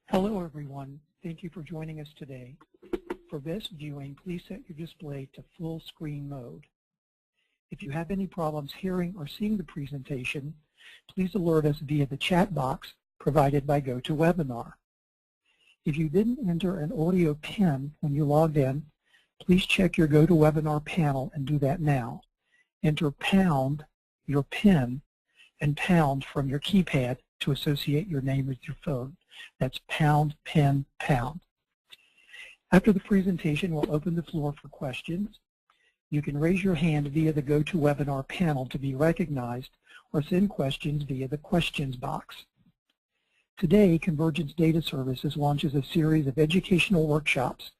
Hello everyone, thank you for joining us today. For best viewing, please set your display to full screen mode. If you have any problems hearing or seeing the presentation, please alert us via the chat box provided by GoToWebinar. If you didn't enter an audio PIN when you logged in, please check your GoToWebinar panel and do that now. Enter pound, your PIN, and pound from your keypad to associate your name with your phone. That's pound, PIN, pound. After the presentation, we'll open the floor for questions. You can raise your hand via the GoToWebinar panel to be recognized or send questions via the questions box. Today, Convergence Data Services launches a series of educational workshops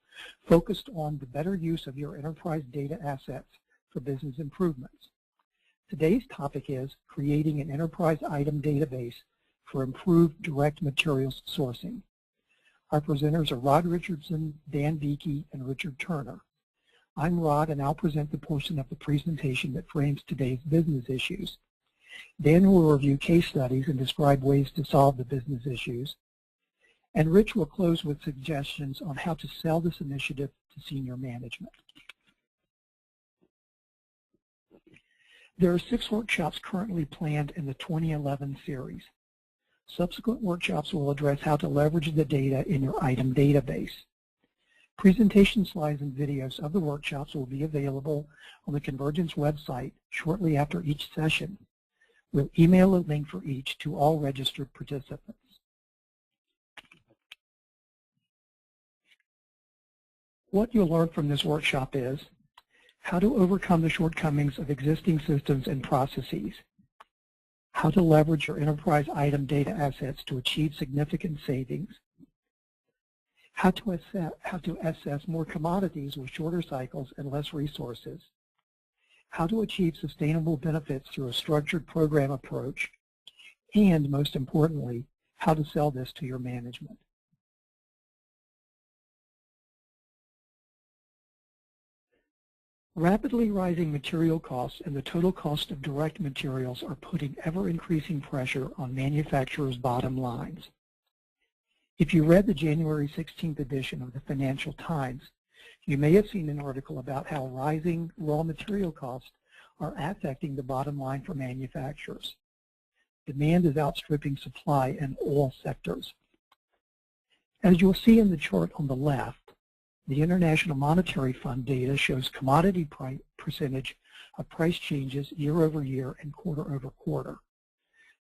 focused on the better use of your enterprise data assets for business improvements. Today's topic is creating an enterprise item database for improved direct materials sourcing. Our presenters are Rod Richardson, Dan Beakey, and Richard Turner. I'm Rod, and I'll present the portion of the presentation that frames today's business issues. Dan will review case studies and describe ways to solve the business issues. And Rich will close with suggestions on how to sell this initiative to senior management. There are 6 workshops currently planned in the 2011 series. Subsequent workshops will address how to leverage the data in your item database. Presentation slides and videos of the workshops will be available on the Convergence website shortly after each session. We'll email a link for each to all registered participants. What you'll learn from this workshop is how to overcome the shortcomings of existing systems and processes, how to leverage your enterprise item data assets to achieve significant savings, how to assess more commodities with shorter cycles and less resources, how to achieve sustainable benefits through a structured program approach, and most importantly, how to sell this to your management. Rapidly rising material costs and the total cost of direct materials are putting ever-increasing pressure on manufacturers' bottom lines. If you read the January 16th edition of the Financial Times, you may have seen an article about how rising raw material costs are affecting the bottom line for manufacturers. Demand is outstripping supply in all sectors. As you'll see in the chart on the left, the International Monetary Fund data shows commodity percentage of price changes year over year and quarter over quarter.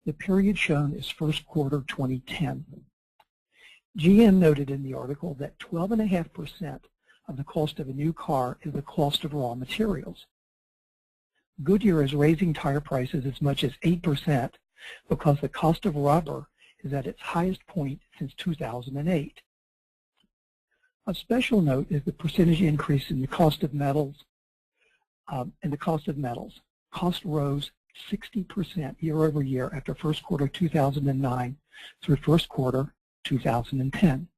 The period shown is first quarter 2010. GM noted in the article that 12.5% of the cost of a new car is the cost of raw materials. Goodyear is raising tire prices as much as 8% because the cost of rubber is at its highest point since 2008. Of special note is the percentage increase in the cost of metals. Cost rose 60% year over year after first quarter 2009 through first quarter 2010.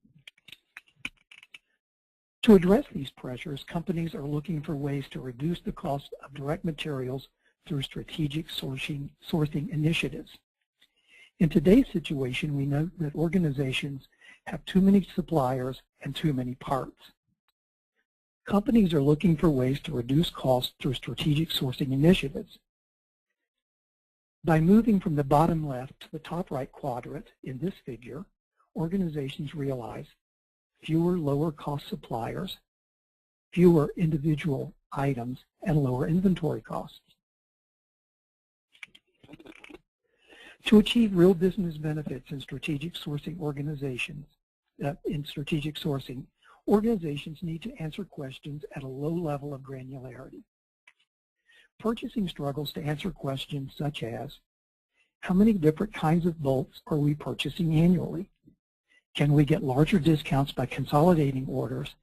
To address these pressures, companies are looking for ways to reduce the cost of direct materials through strategic sourcing initiatives. In today's situation, we know that organizations have too many suppliers and too many parts. Companies are looking for ways to reduce costs through strategic sourcing initiatives. By moving from the bottom left to the top right quadrant in this figure, organizations realize fewer lower cost suppliers, fewer individual items, and lower inventory costs. To achieve real business benefits in strategic sourcing organizations need to answer questions at a low level of granularity. Purchasing struggles to answer questions such as, how many different kinds of bolts are we purchasing annually? Can we get larger discounts by consolidating orders?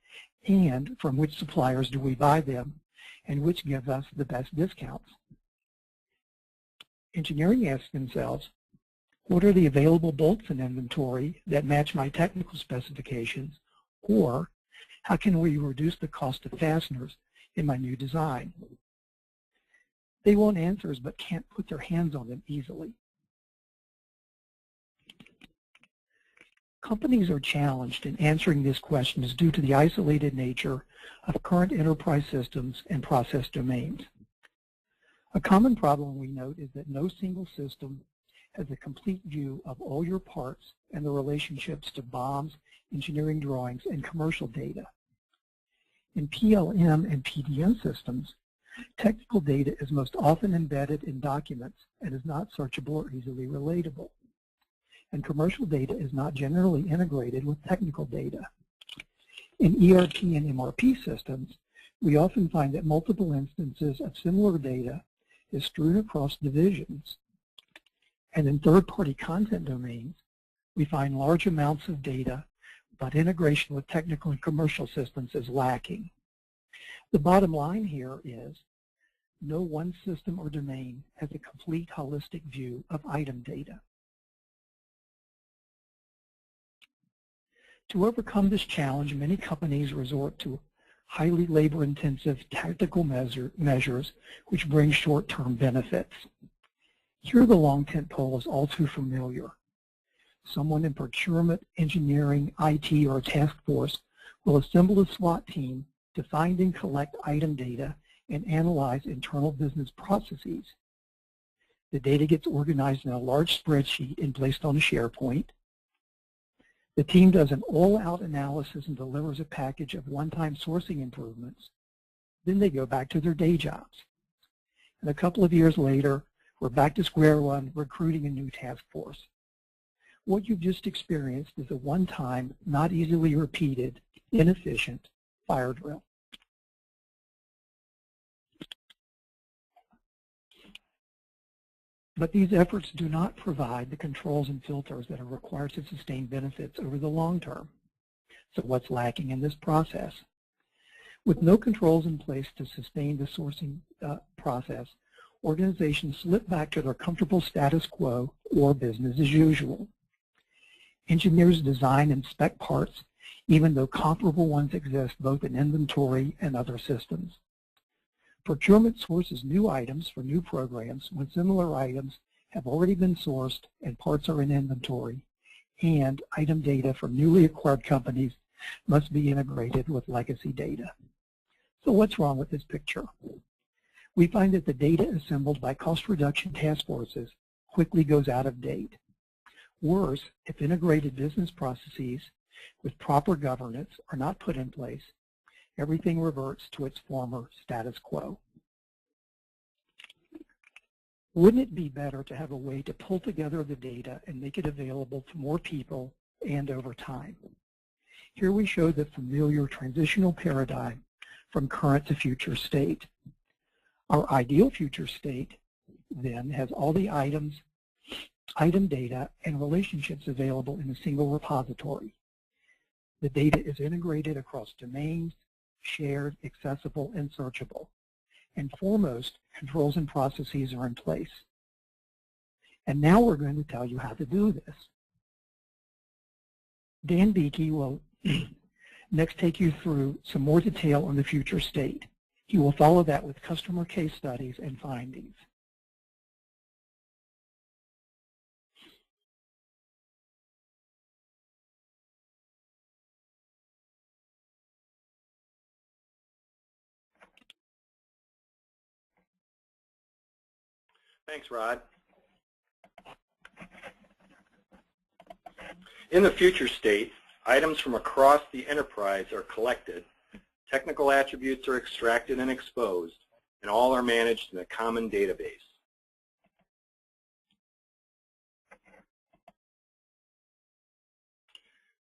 And from which suppliers do we buy them? And which gives us the best discounts? Engineering asks themselves, what are the available bolts in inventory that match my technical specifications? Or how can we reduce the cost of fasteners in my new design? They want answers but can't put their hands on them easily. Companies are challenged in answering this question due to the isolated nature of current enterprise systems and process domains. A common problem we note is that no single system has a complete view of all your parts and the relationships to BOMs, engineering drawings, and commercial data. In PLM and PDM systems, technical data is most often embedded in documents and is not searchable or easily relatable. And commercial data is not generally integrated with technical data. In ERP and MRP systems, we often find that multiple instances of similar data is strewn across divisions. And in third-party content domains, we find large amounts of data, but integration with technical and commercial systems is lacking. The bottom line here is no one system or domain has a complete holistic view of item data. To overcome this challenge, many companies resort to highly labor-intensive tactical measures which bring short-term benefits. Here the long tent pole is all too familiar. Someone in procurement, engineering, IT, or a task force will assemble a SWAT team to find and collect item data and analyze internal business processes. The data gets organized in a large spreadsheet and placed on a SharePoint. The team does an all-out analysis and delivers a package of one-time sourcing improvements. Then they go back to their day jobs. And a couple of years later, we're back to square one, recruiting a new task force. What you've just experienced is a one-time, not easily repeated, inefficient fire drill. But these efforts do not provide the controls and filters that are required to sustain benefits over the long term. So what's lacking in this process? With no controls in place to sustain the sourcing process, organizations slip back to their comfortable status quo or business as usual. Engineers design and spec parts even though comparable ones exist both in inventory and other systems. Procurement sources new items for new programs when similar items have already been sourced and parts are in inventory, and item data from newly acquired companies must be integrated with legacy data. So what's wrong with this picture? We find that the data assembled by cost reduction task forces quickly goes out of date. Worse, if integrated business processes with proper governance are not put in place, everything reverts to its former status quo. Wouldn't it be better to have a way to pull together the data and make it available to more people and over time? Here we show the familiar transitional paradigm from current to future state. Our ideal future state then has all the item data and relationships available in a single repository. The data is integrated across domains, shared, accessible, and searchable. And foremost, controls and processes are in place. And now we're going to tell you how to do this. Dan Beeke will next take you through some more detail on the future state. He will follow that with customer case studies and findings. Thanks, Rod. In the future state, items from across the enterprise are collected, technical attributes are extracted and exposed, and all are managed in a common database.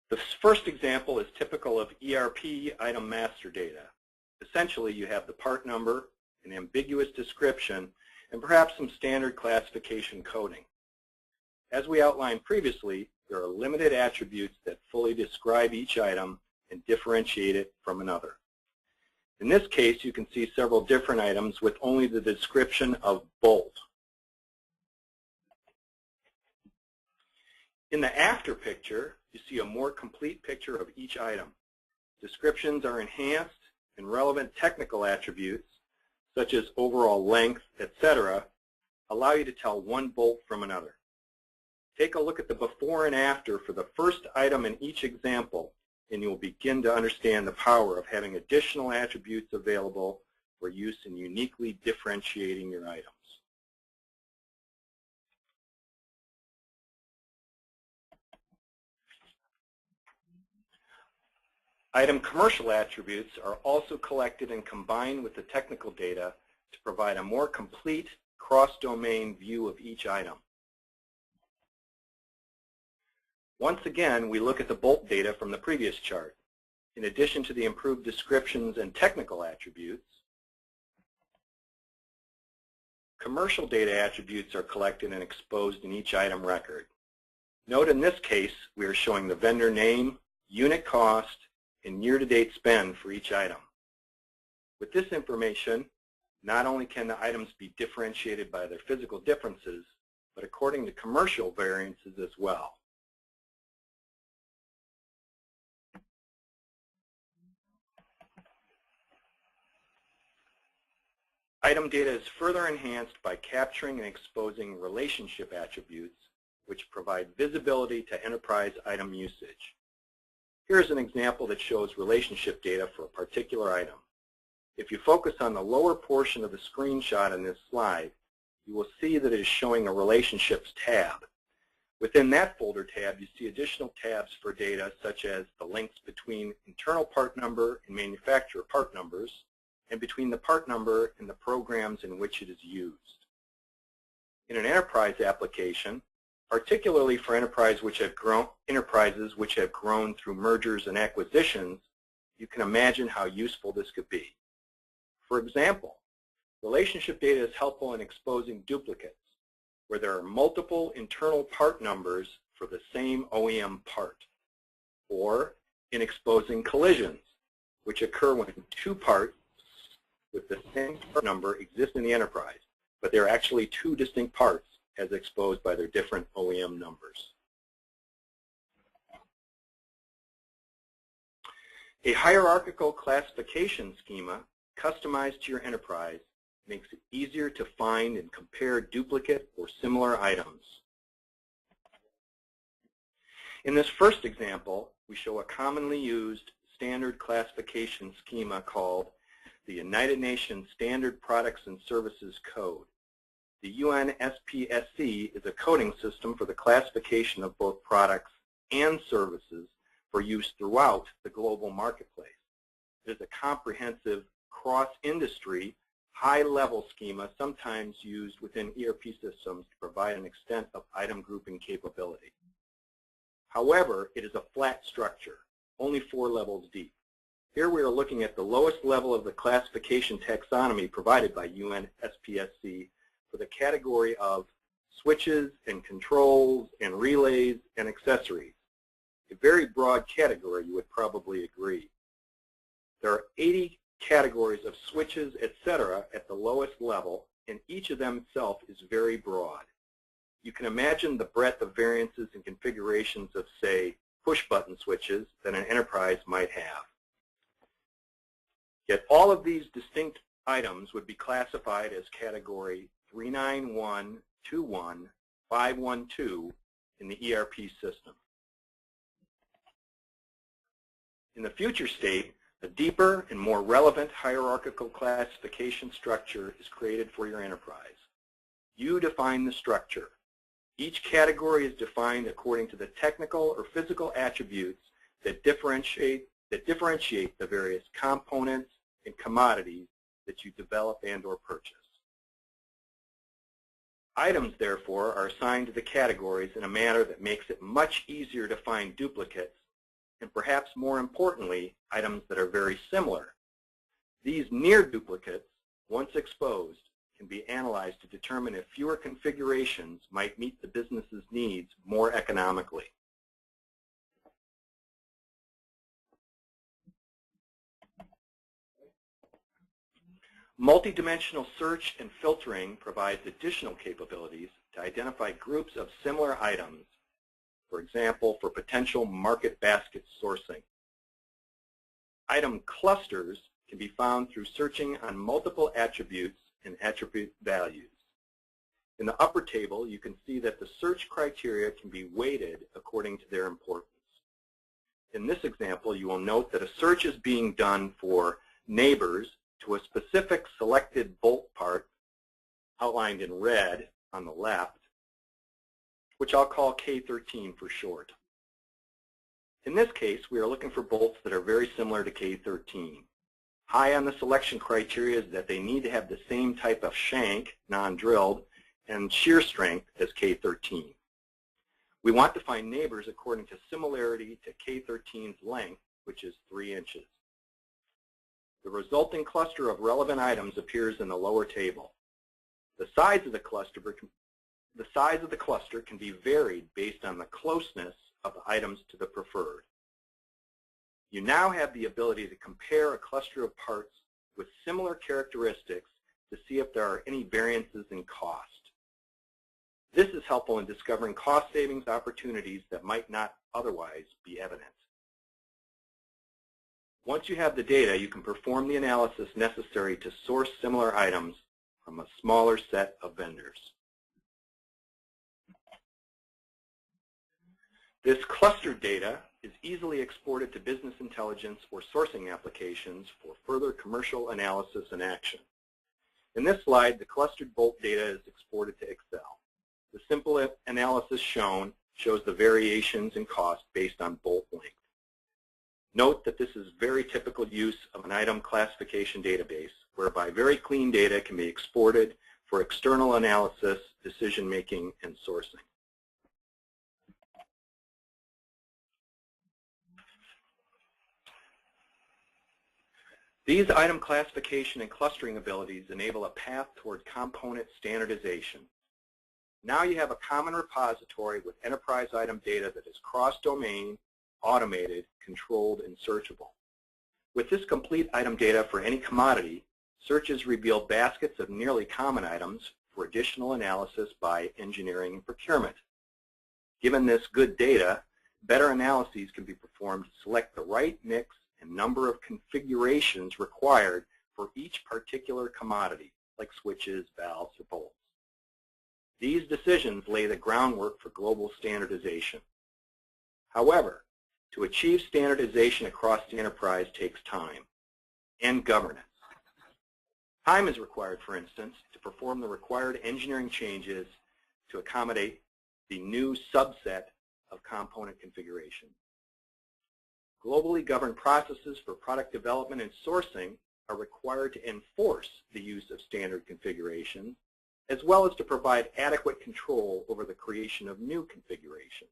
The first example is typical of ERP item master data. Essentially, you have the part number, an ambiguous description, and perhaps some standard classification coding. As we outlined previously, there are limited attributes that fully describe each item and differentiate it from another. In this case, you can see several different items with only the description of bolt. In the after picture, you see a more complete picture of each item. Descriptions are enhanced, and relevant technical attributes, such as overall length, etc., allow you to tell one bolt from another. Take a look at the before and after for the first item in each example, and you'll begin to understand the power of having additional attributes available for use in uniquely differentiating your items. Item commercial attributes are also collected and combined with the technical data to provide a more complete cross-domain view of each item. Once again, we look at the bulk data from the previous chart. In addition to the improved descriptions and technical attributes, commercial data attributes are collected and exposed in each item record. Note in this case, we are showing the vendor name, unit cost, and year-to-date spend for each item. With this information, not only can the items be differentiated by their physical differences, but according to commercial variances as well. Item data is further enhanced by capturing and exposing relationship attributes, which provide visibility to enterprise item usage. Here's an example that shows relationship data for a particular item. If you focus on the lower portion of the screenshot in this slide, you will see that it is showing a relationships tab. Within that folder tab, you see additional tabs for data such as the links between internal part number and manufacturer part numbers, and between the part number and the programs in which it is used. In an enterprise application, particularly for enterprises which have grown through mergers and acquisitions, you can imagine how useful this could be. For example, relationship data is helpful in exposing duplicates, where there are multiple internal part numbers for the same OEM part, or in exposing collisions, which occur when two parts with the same part number exist in the enterprise, but they're actually two distinct parts as exposed by their different OEM numbers. A hierarchical classification schema customized to your enterprise makes it easier to find and compare duplicate or similar items. In this first example, we show a commonly used standard classification schema called the United Nations Standard Products and Services Code. The UNSPSC is a coding system for the classification of both products and services for use throughout the global marketplace. It is a comprehensive cross-industry, high-level schema sometimes used within ERP systems to provide an extent of item grouping capability. However, it is a flat structure, only 4 levels deep. Here we are looking at the lowest level of the classification taxonomy provided by UNSPSC for the category of switches and controls and relays and accessories. A very broad category, you would probably agree. There are 80 categories of switches, etc. at the lowest level, and each of them itself is very broad. You can imagine the breadth of variances and configurations of, say, push-button switches that an enterprise might have. Yet all of these distinct items would be classified as category 39121 in the ERP system. In the future state, a deeper and more relevant hierarchical classification structure is created for your enterprise. You define the structure. Each category is defined according to the technical or physical attributes that differentiate the various components and commodities that you develop and or purchase. Items, therefore, are assigned to the categories in a manner that makes it much easier to find duplicates, and perhaps more importantly, items that are very similar. These near duplicates, once exposed, can be analyzed to determine if fewer configurations might meet the business's needs more economically. Multidimensional search and filtering provides additional capabilities to identify groups of similar items, for example, for potential market basket sourcing. Item clusters can be found through searching on multiple attributes and attribute values. In the upper table, you can see that the search criteria can be weighted according to their importance. In this example, you will note that a search is being done for neighbors to a specific selected bolt part outlined in red on the left, which I'll call K13 for short. In this case, we are looking for bolts that are very similar to K13. High on the selection criteria is that they need to have the same type of shank, non-drilled, and shear strength as K13. We want to find neighbors according to similarity to K13's length, which is 3 inches. The resulting cluster of relevant items appears in the lower table. The size of the cluster can be varied based on the closeness of the items to the preferred. You now have the ability to compare a cluster of parts with similar characteristics to see if there are any variances in cost. This is helpful in discovering cost savings opportunities that might not otherwise be evident. Once you have the data, you can perform the analysis necessary to source similar items from a smaller set of vendors. This clustered data is easily exported to business intelligence or sourcing applications for further commercial analysis and action. In this slide, the clustered bolt data is exported to Excel. The simple analysis shown shows the variations in cost based on bolt length. Note that this is very typical use of an item classification database, whereby very clean data can be exported for external analysis, decision-making, and sourcing. These item classification and clustering abilities enable a path toward component standardization. Now you have a common repository with enterprise item data that is cross-domain, automated, controlled, and searchable. With this complete item data for any commodity, searches reveal baskets of nearly common items for additional analysis by engineering and procurement. Given this good data, better analyses can be performed to select the right mix and number of configurations required for each particular commodity, like switches, valves, or bolts. These decisions lay the groundwork for global standardization. However, to achieve standardization across the enterprise takes time and governance. Time is required, for instance, to perform the required engineering changes to accommodate the new subset of component configuration. Globally governed processes for product development and sourcing are required to enforce the use of standard configurations, as well as to provide adequate control over the creation of new configurations.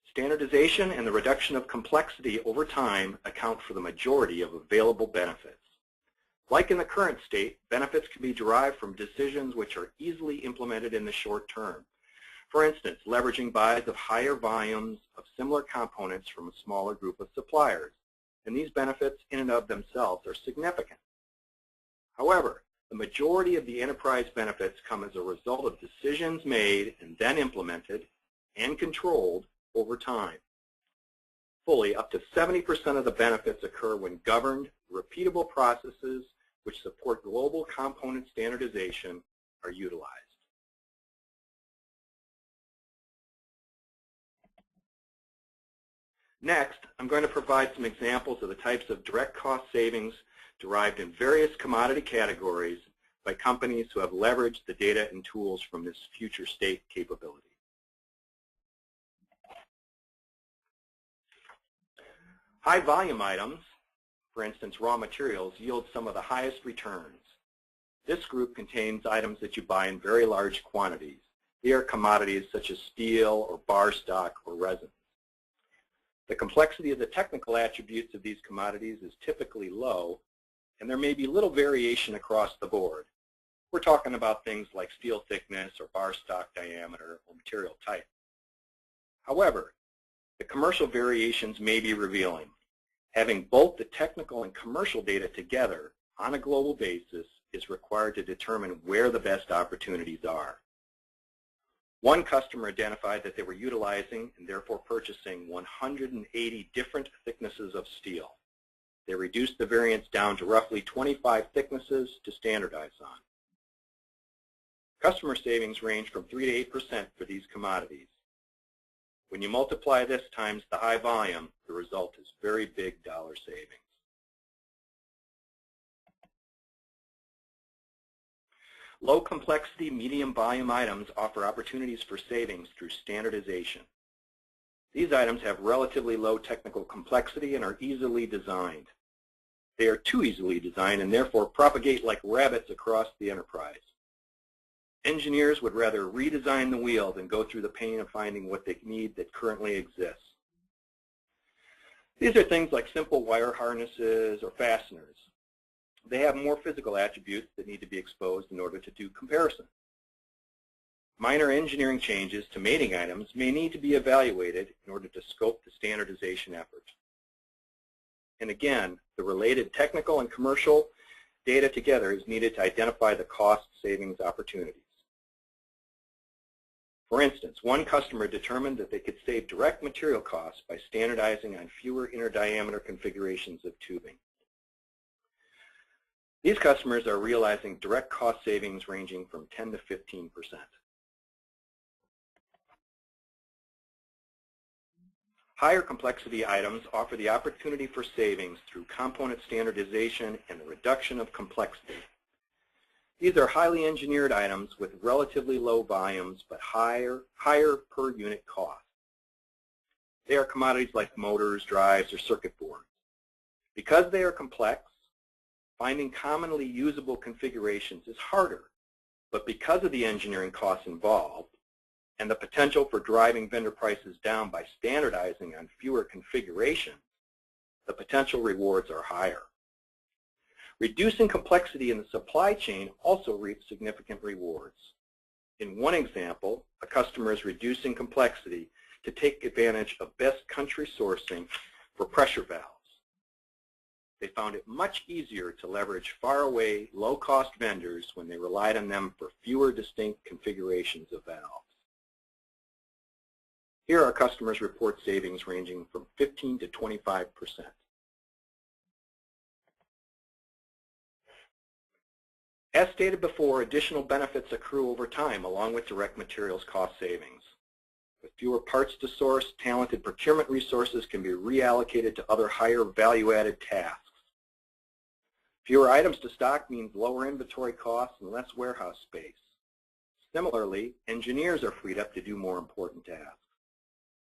Standardization and the reduction of complexity over time account for the majority of available benefits. Like in the current state, benefits can be derived from decisions which are easily implemented in the short term. For instance, leveraging buys of higher volumes of similar components from a smaller group of suppliers. And these benefits in and of themselves are significant. However, the majority of the enterprise benefits come as a result of decisions made and then implemented and controlled over time. Fully, up to 70% of the benefits occur when governed, repeatable processes which support global component standardization are utilized. Next, I'm going to provide some examples of the types of direct cost savings derived in various commodity categories by companies who have leveraged the data and tools from this future state capability. High volume items, for instance raw materials, yield some of the highest returns. This group contains items that you buy in very large quantities. They are commodities such as steel or bar stock or resin. The complexity of the technical attributes of these commodities is typically low, and there may be little variation across the board. We're talking about things like steel thickness or bar stock diameter or material type. However, the commercial variations may be revealing. Having both the technical and commercial data together on a global basis is required to determine where the best opportunities are. One customer identified that they were utilizing and therefore purchasing 180 different thicknesses of steel. They reduced the variance down to roughly 25 thicknesses to standardize on. Customer savings range from 3 to 8% for these commodities. When you multiply this times the high volume, the result is very big dollar savings. Low complexity, medium volume items offer opportunities for savings through standardization. These items have relatively low technical complexity and are easily designed. They are too easily designed and therefore propagate like rabbits across the enterprise. Engineers would rather redesign the wheel than go through the pain of finding what they need that currently exists. These are things like simple wire harnesses or fasteners. They have more physical attributes that need to be exposed in order to do comparison. Minor engineering changes to mating items may need to be evaluated in order to scope the standardization effort. And again, the related technical and commercial data together is needed to identify the cost savings opportunities. For instance, one customer determined that they could save direct material costs by standardizing on fewer inner diameter configurations of tubing. These customers are realizing direct cost savings ranging from 10 to 15%. Higher complexity items offer the opportunity for savings through component standardization and the reduction of complexity. These are highly engineered items with relatively low volumes but higher per unit cost. They are commodities like motors, drives, or circuit boards. Because they are complex, finding commonly usable configurations is harder, but because of the engineering costs involved and the potential for driving vendor prices down by standardizing on fewer configurations, the potential rewards are higher. Reducing complexity in the supply chain also reaps significant rewards. In one example, a customer is reducing complexity to take advantage of best country sourcing for pressure valves. They found it much easier to leverage faraway, low-cost vendors when they relied on them for fewer distinct configurations of valves. Here our customers report savings ranging from 15 to 25%. As stated before, additional benefits accrue over time along with direct materials cost savings. With fewer parts to source, talented procurement resources can be reallocated to other higher value-added tasks. Fewer items to stock means lower inventory costs and less warehouse space. Similarly, engineers are freed up to do more important tasks.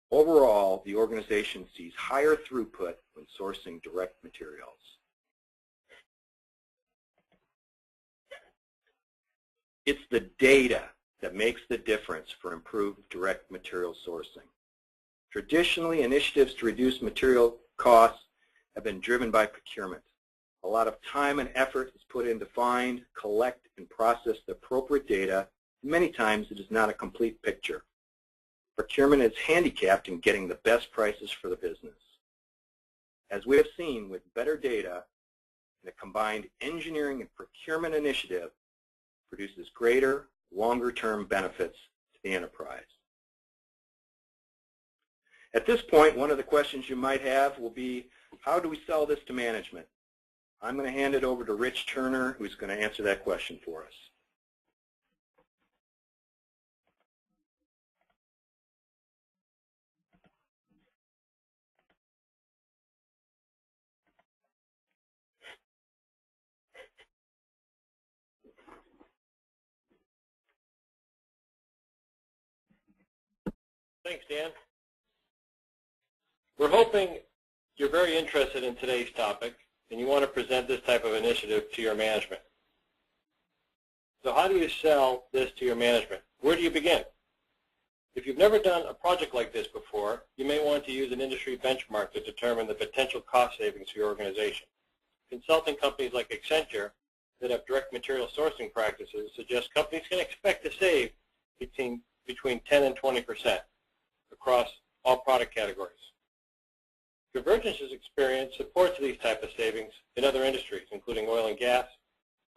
Overall, the organization sees higher throughput when sourcing direct materials. It's the data that makes the difference for improved direct material sourcing. Traditionally, initiatives to reduce material costs have been driven by procurement. A lot of time and effort is put in to find, collect, and process the appropriate data. Many times it is not a complete picture. Procurement is handicapped in getting the best prices for the business. As we have seen with better data, the combined engineering and procurement initiative produces greater, longer-term benefits to the enterprise. At this point, one of the questions you might have will be, how do we sell this to management? I'm going to hand it over to Rich Turner, who's going to answer that question for us. Thanks, Dan. We're hoping you're very interested in today's topic and you want to present this type of initiative to your management. So how do you sell this to your management? Where do you begin? If you've never done a project like this before, you may want to use an industry benchmark to determine the potential cost savings for your organization. Consulting companies like Accenture that have direct material sourcing practices suggest companies can expect to save between 10 and 20% across all product categories. Convergence's experience supports these type of savings in other industries, including oil and gas,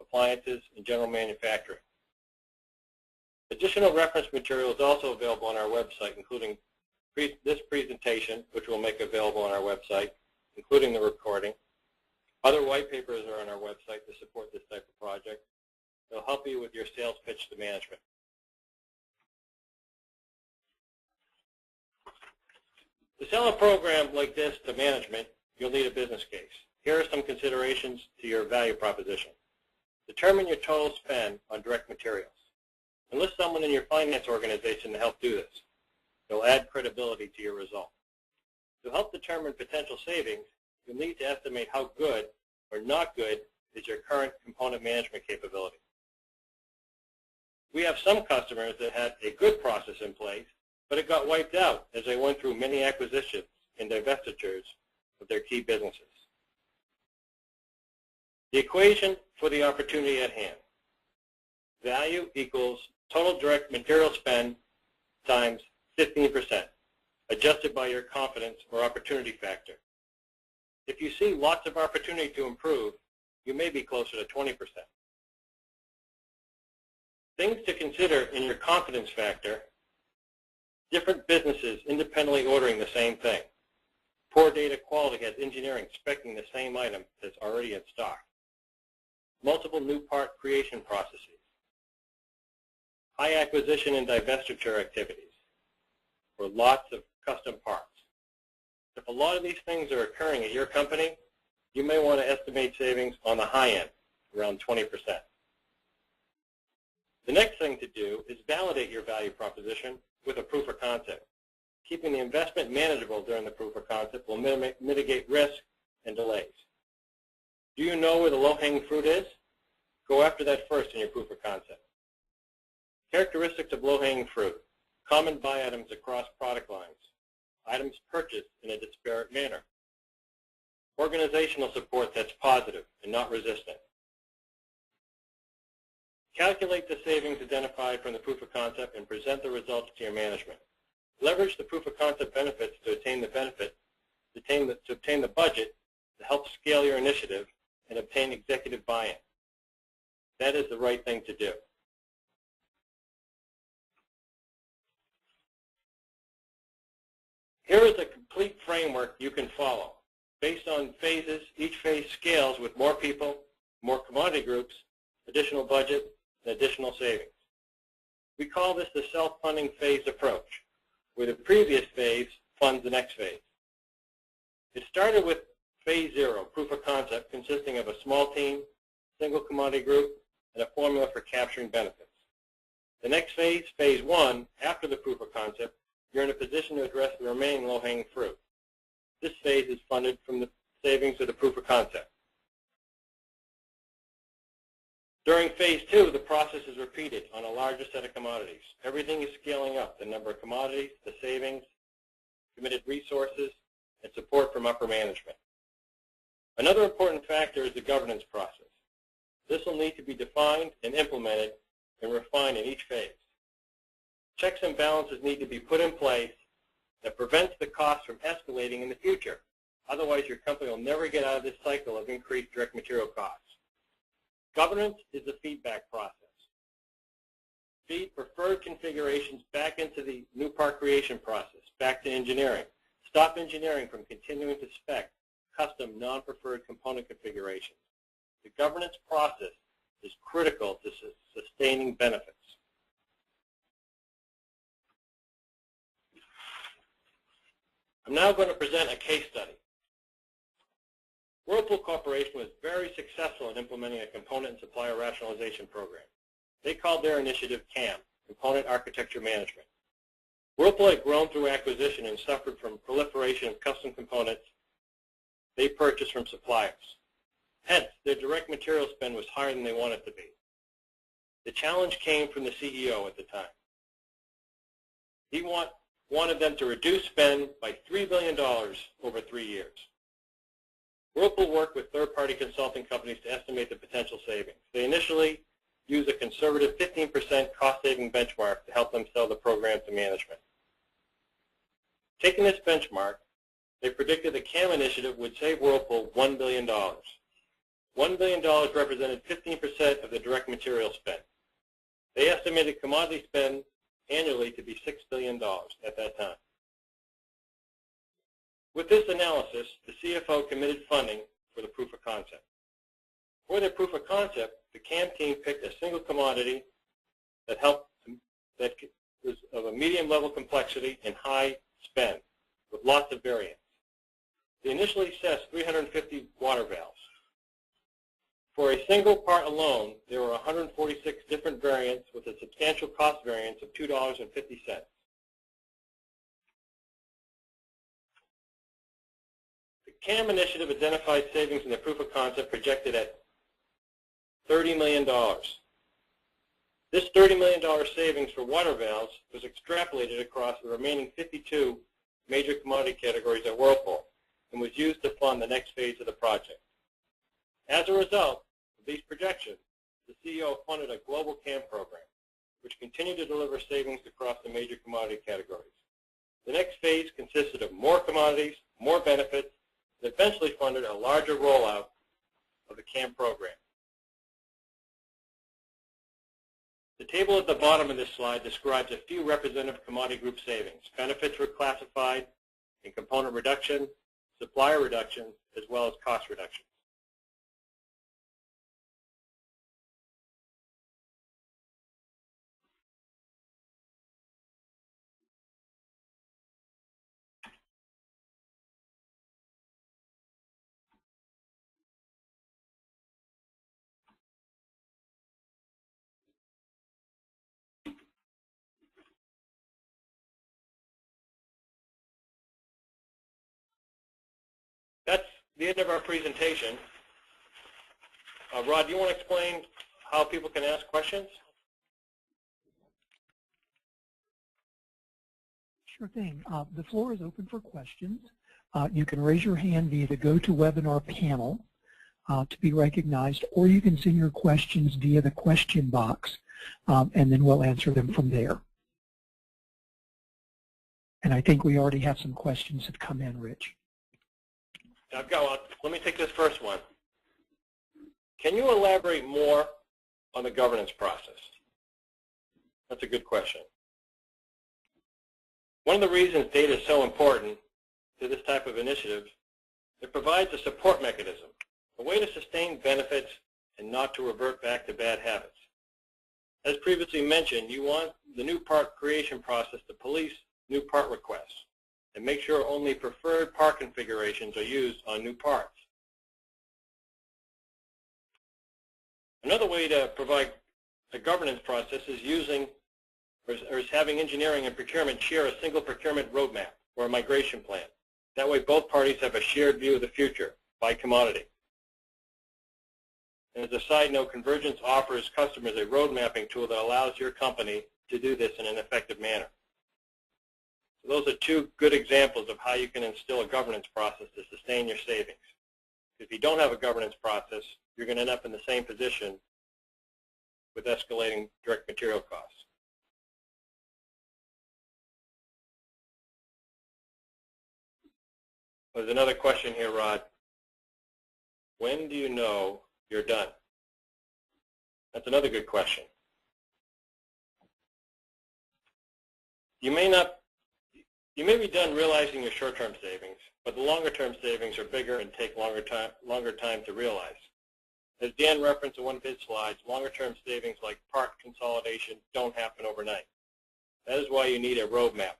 appliances, and general manufacturing. Additional reference material is also available on our website, including this presentation, which we'll make available on our website, including the recording, Other white papers are on our website to support this type of project. They'll help you with your sales pitch to management. To sell a program like this to management, you'll need a business case. Here are some considerations to your value proposition. Determine your total spend on direct materials. Enlist someone in your finance organization to help do this. It'll add credibility to your result. To help determine potential savings, you'll need to estimate how good or not good is your current component management capability. We have some customers that had a good process in place, but it got wiped out as they went through many acquisitions and divestitures of their key businesses. The equation for the opportunity at hand. Value equals total direct material spend times 15%, adjusted by your confidence or opportunity factor. If you see lots of opportunity to improve, you may be closer to 20%. Things to consider in your confidence factor: different businesses independently ordering the same thing. Poor data quality has engineering speccing the same item that's already in stock. Multiple new part creation processes. High acquisition and divestiture activities, or lots of custom parts. If a lot of these things are occurring at your company, you may want to estimate savings on the high end, around 20%. The next thing to do is validate your value proposition with a proof of concept. Keeping the investment manageable during the proof of concept will mitigate risk and delays. Do you know where the low-hanging fruit is? Go after that first in your proof of concept. Characteristics of low-hanging fruit: common buy items across product lines, items purchased in a disparate manner, organizational support that's positive and not resistant. Calculate the savings identified from the proof of concept and present the results to your management. Leverage the proof of concept benefits to obtain the budget to help scale your initiative and obtain executive buy-in. That is the right thing to do. Here is a complete framework you can follow. Based on phases, each phase scales with more people, more commodity groups, additional budget, and additional savings. We call this the self-funding phase approach, where the previous phase funds the next phase. It started with phase 0, proof of concept, consisting of a small team, single commodity group, and a formula for capturing benefits. The next phase, phase 1, after the proof of concept, you're in a position to address the remaining low-hanging fruit. This phase is funded from the savings of the proof of concept. During phase 2, the process is repeated on a larger set of commodities. Everything is scaling up: the number of commodities, the savings, committed resources, and support from upper management. Another important factor is the governance process. This will need to be defined and implemented and refined in each phase. Checks and balances need to be put in place that prevents the cost from escalating in the future. Otherwise, your company will never get out of this cycle of increased direct material costs. Governance is the feedback process. Feed preferred configurations back into the new part creation process, back to engineering. Stop engineering from continuing to spec custom non-preferred component configurations. The governance process is critical to sustaining benefits. I'm now going to present a case study. Whirlpool Corporation was very successful in implementing a component and supplier rationalization program. They called their initiative CAM, Component Architecture Management. Whirlpool had grown through acquisition and suffered from proliferation of custom components they purchased from suppliers. Hence, their direct material spend was higher than they wanted to be. The challenge came from the CEO at the time. He wanted them to reduce spend by $3 billion over 3 years. Whirlpool worked with third-party consulting companies to estimate the potential savings. They initially used a conservative 15% cost-saving benchmark to help them sell the program to management. Taking this benchmark, they predicted the CAM initiative would save Whirlpool $1 billion. $1 billion represented 15% of the direct material spend. They estimated commodity spend annually to be $6 billion at that time. With this analysis, the CFO committed funding for the proof of concept. For their proof of concept, the CAM team picked a single commodity that was of a medium level complexity and high spend with lots of variants. They initially assessed 350 water valves. For a single part alone, there were 146 different variants with a substantial cost variance of $2.50. The CAM initiative identified savings in the proof of concept projected at $30 million. This $30 million savings for water valves was extrapolated across the remaining 52 major commodity categories at Whirlpool and was used to fund the next phase of the project. As a result of these projections, the CEO funded a global CAM program, which continued to deliver savings across the major commodity categories. The next phase consisted of more commodities, more benefits, and eventually funded a larger rollout of the CAM program. The table at the bottom of this slide describes a few representative commodity group savings. Benefits were classified in component reduction, supplier reduction, as well as cost reduction. That's the end of our presentation. Rod, do you want to explain how people can ask questions? Sure thing. The floor is open for questions. You can raise your hand via the GoToWebinar panel to be recognized, or you can send your questions via the question box, and then we'll answer them from there. And I think we already have some questions that come in, Rich. I've got one. Let me take this first one. Can you elaborate more on the governance process? That's a good question. One of the reasons data is so important to this type of initiative, it provides a support mechanism, a way to sustain benefits and not to revert back to bad habits. As previously mentioned, you want the new part creation process to police new part requests and make sure only preferred part configurations are used on new parts. Another way to provide a governance process is having engineering and procurement share a single procurement roadmap or a migration plan. That way both parties have a shared view of the future by commodity. And as a side note, Convergence offers customers a road mapping tool that allows your company to do this in an effective manner. So those are two good examples of how you can instill a governance process to sustain your savings. If you don't have a governance process, you're going to end up in the same position with escalating direct material costs. There's another question here, Rod. When do you know you're done? That's another good question. You may be done realizing your short-term savings, but the longer-term savings are bigger and take longer time to realize. As Dan referenced in one of his slides, longer-term savings like part consolidation don't happen overnight. That is why you need a roadmap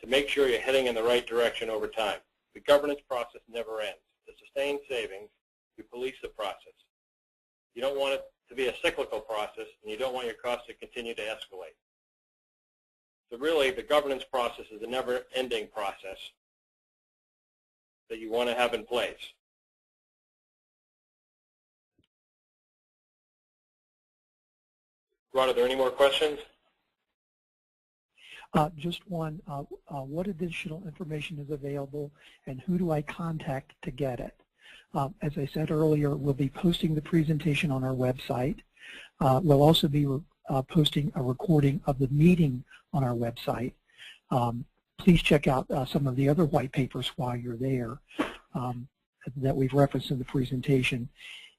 to make sure you're heading in the right direction over time. The governance process never ends. To sustain savings, you police the process. You don't want it to be a cyclical process, and you don't want your costs to continue to escalate. So really, the governance process is a never-ending process that you want to have in place. Rod, are there any more questions? Just one. What additional information is available, and who do I contact to get it? As I said earlier, we'll be posting the presentation on our website. We'll also be posting a recording of the meeting on our website. Please check out some of the other white papers while you're there that we've referenced in the presentation.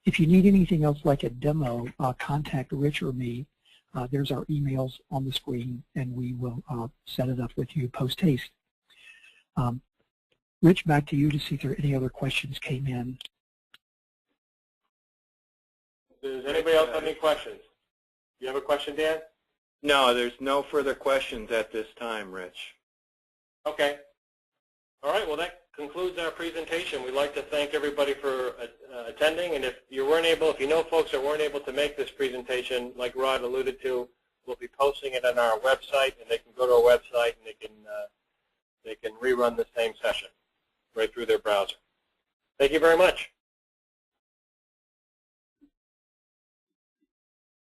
If you need anything else like a demo, contact Rich or me. There's our emails on the screen, and we will set it up with you post-haste. Rich, back to you to see if there any other questions came in. Does anybody else have any questions? You have a question, Dan? No, there's no further questions at this time, Rich. Okay. All right, well, that concludes our presentation. We'd like to thank everybody for attending, and if you know folks that weren't able to make this presentation, like Rod alluded to, we'll be posting it on our website, and they can go to our website and they can rerun the same session right through their browser. Thank you very much.